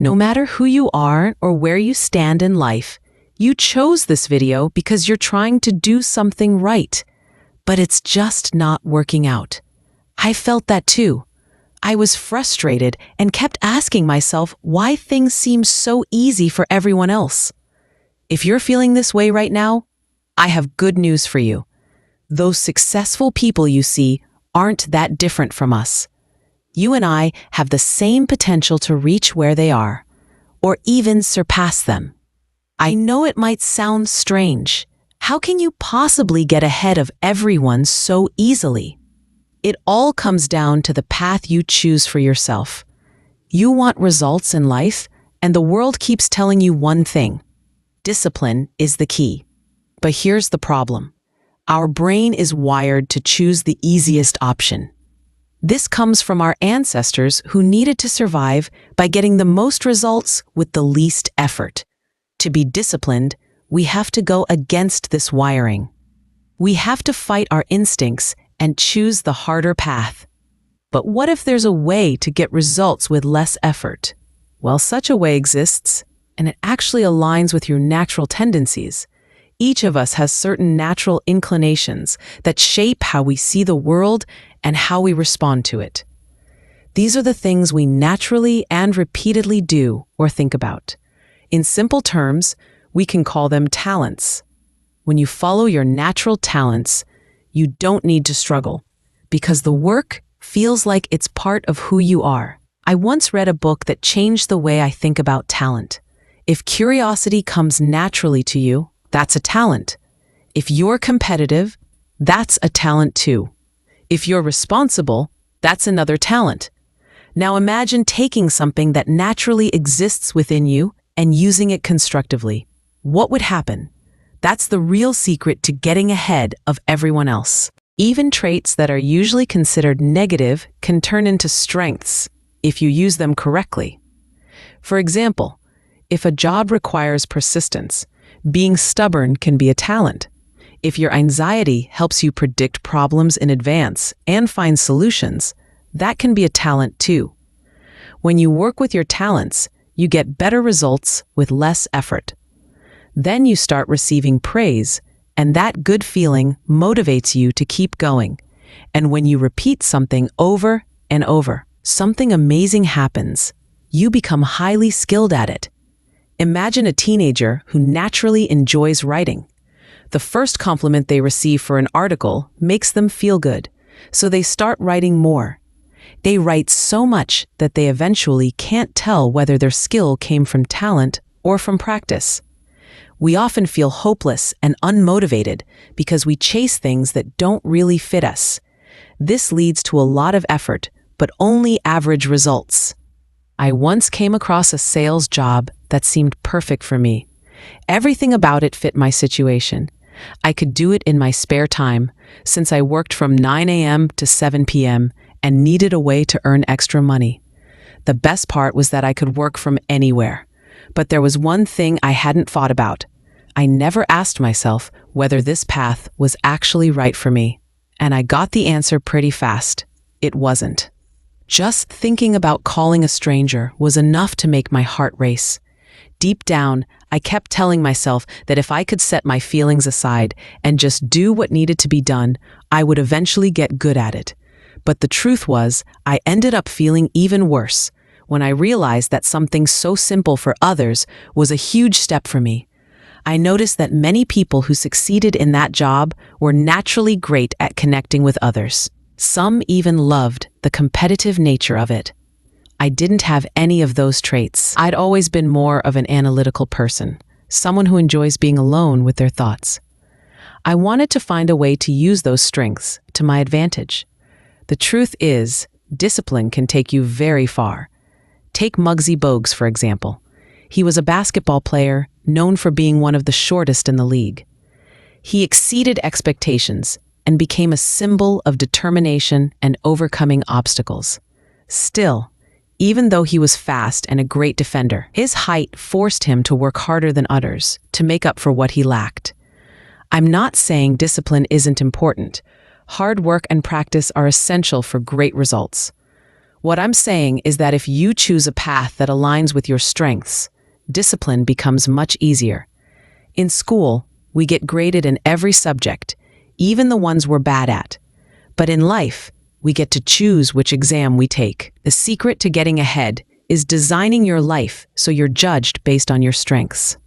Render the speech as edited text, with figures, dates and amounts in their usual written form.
No matter who you are or where you stand in life, you chose this video because you're trying to do something right, but it's just not working out. I felt that too. I was frustrated and kept asking myself why things seem so easy for everyone else. If you're feeling this way right now, I have good news for you. Those successful people you see aren't that different from us. You and I have the same potential to reach where they are, or even surpass them. I know it might sound strange. How can you possibly get ahead of everyone so easily? It all comes down to the path you choose for yourself. You want results in life, and the world keeps telling you one thing: discipline is the key. But here's the problem. Our brain is wired to choose the easiest option. This comes from our ancestors who needed to survive by getting the most results with the least effort. To be disciplined, we have to go against this wiring. We have to fight our instincts and choose the harder path. But what if there's a way to get results with less effort? Well, such a way exists, and it actually aligns with your natural tendencies. Each of us has certain natural inclinations that shape how we see the world and how we respond to it. These are the things we naturally and repeatedly do or think about. In simple terms, we can call them talents. When you follow your natural talents, you don't need to struggle, because the work feels like it's part of who you are. I once read a book that changed the way I think about talent. If curiosity comes naturally to you, that's a talent. If you're competitive, that's a talent too. If you're responsible, that's another talent. Now imagine taking something that naturally exists within you and using it constructively. What would happen? That's the real secret to getting ahead of everyone else. Even traits that are usually considered negative can turn into strengths if you use them correctly. For example, if a job requires persistence, being stubborn can be a talent. If your anxiety helps you predict problems in advance and find solutions, that can be a talent too. When you work with your talents, you get better results with less effort. Then you start receiving praise, and that good feeling motivates you to keep going. And when you repeat something over and over, something amazing happens. You become highly skilled at it. Imagine a teenager who naturally enjoys writing. The first compliment they receive for an article makes them feel good, so they start writing more. They write so much that they eventually can't tell whether their skill came from talent or from practice. We often feel hopeless and unmotivated because we chase things that don't really fit us. This leads to a lot of effort, but only average results. I once came across a sales job that seemed perfect for me. Everything about it fit my situation. I could do it in my spare time, since I worked from 9 a.m. to 7 p.m. and needed a way to earn extra money. The best part was that I could work from anywhere. But there was one thing I hadn't thought about. I never asked myself whether this path was actually right for me. And I got the answer pretty fast. It wasn't. Just thinking about calling a stranger was enough to make my heart race. Deep down, I kept telling myself that if I could set my feelings aside and just do what needed to be done, I would eventually get good at it. But the truth was, I ended up feeling even worse when I realized that something so simple for others was a huge step for me. I noticed that many people who succeeded in that job were naturally great at connecting with others. Some even loved the competitive nature of it. I didn't have any of those traits. I'd always been more of an analytical person, someone who enjoys being alone with their thoughts. I wanted to find a way to use those strengths to my advantage. The truth is, discipline can take you very far. Take Muggsy Bogues, for example. He was a basketball player known for being one of the shortest in the league. He exceeded expectations and became a symbol of determination and overcoming obstacles. Still, even though he was fast and a great defender, his height forced him to work harder than others to make up for what he lacked. I'm not saying discipline isn't important. Hard work and practice are essential for great results. What I'm saying is that if you choose a path that aligns with your strengths, discipline becomes much easier. In school, we get graded in every subject, even the ones we're bad at. But in life, we get to choose which exam we take. The secret to getting ahead is designing your life so you're judged based on your strengths.